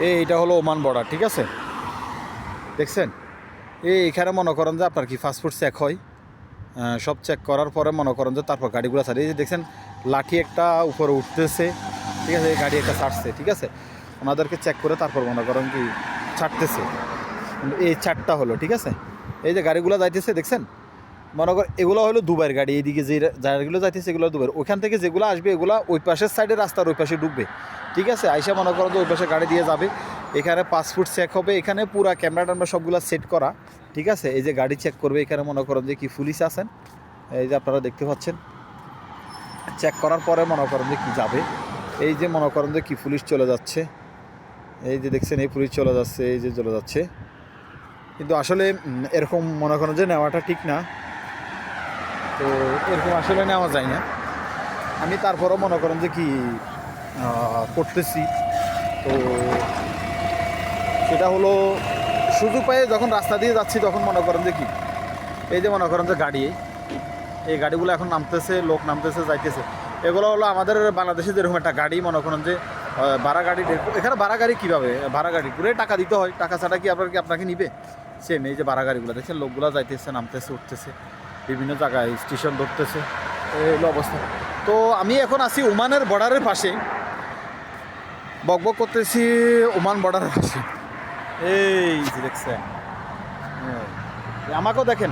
এইটা হলো Oman border, ঠিক আছে? দেখছেন এখানে মনে করেন যে আপনার কি পাসপোর্ট চেক হয়, সব চেক করার পরে মনে করেন যে তারপর গাড়িগুলো ছাড়ে। এই যে দেখছেন লাঠি একটা উপরে উঠতেছে, ঠিক আছে? এই গাড়ি একটা ছাড়ছে, ঠিক আছে? ওনাদেরকে চেক করে তারপর মনে করেন কি ছাড়তেছে। এই চারটা হলো, ঠিক আছে? এই যে গাড়িগুলো যাইতেছে দেখছেন, মনে কর এগুলো হলো দুবাইয়ের গাড়ি। এইদিকে যে গাড়িগুলো যাইতেছে এগুলো দুবাইয়ের। ওইখান থেকে যেগুলো আসবে এগুলো ওই পাশের সাইডে রাস্তার ওই পাশে ঢুকবে, ঠিক আছে? আইসা মনে করেন যে ওই পাশে গাড়ি দিয়ে যাবে। এখানে পাসপোর্ট চেক হবে, এখানে পুরা ক্যামেরা ট্যামেরা সবগুলো সেট করা, ঠিক আছে? এই যে গাড়ি চেক করবে, এখানে মনে করেন যে কি পুলিশ আছেন, এই যে আপনারা দেখতে পাচ্ছেন। চেক করার পরে মনে করেন যে কি যাবে, এই যে মনে করেন যে কি পুলিশ চলে যাচ্ছে, এই যে দেখছেন এই পুলিশ চলে যাচ্ছে, এই যে চলে যাচ্ছে। কিন্তু আসলে এরকম মনে করেন যে নেওয়াটা ঠিক না, তো এরকম আসলে নেওয়া যায় না। আমি তারপরও মনে করেন যে কি করতেছি। তো সেটা হলো সুযোগ পেয়ে যখন রাস্তা দিয়ে যাচ্ছি তখন মনে করেন যে কি এই যে মনে করেন যে গাড়ি, এই গাড়িগুলো এখন নামতেছে, লোক নামতেছে যাইতেছে। এগুলো হলো আমাদের বাংলাদেশে যেরকম একটা গাড়ি মনে করেন যে ভাড়া গাড়ি। এখানে ভাড়া গাড়ি কীভাবে, ভাড়া গাড়ি পুরো টাকা দিতে হয়, টাকা ছাড়া কি আপনাকে নিবে? সেম এই যে ভাড়া গাড়িগুলো দেখছেন, লোকগুলো যাইতেছে নামতেছে উঠতেছে, বিভিন্ন জায়গায় স্টেশন ধরতেছে, এই হলো অবস্থা। তো আমি এখন আছি ওমানের বর্ডারের পাশে, বকবক করতেছি ওমান বর্ডারের পাশে। এই যে দেখছেন, আমাকেও দেখেন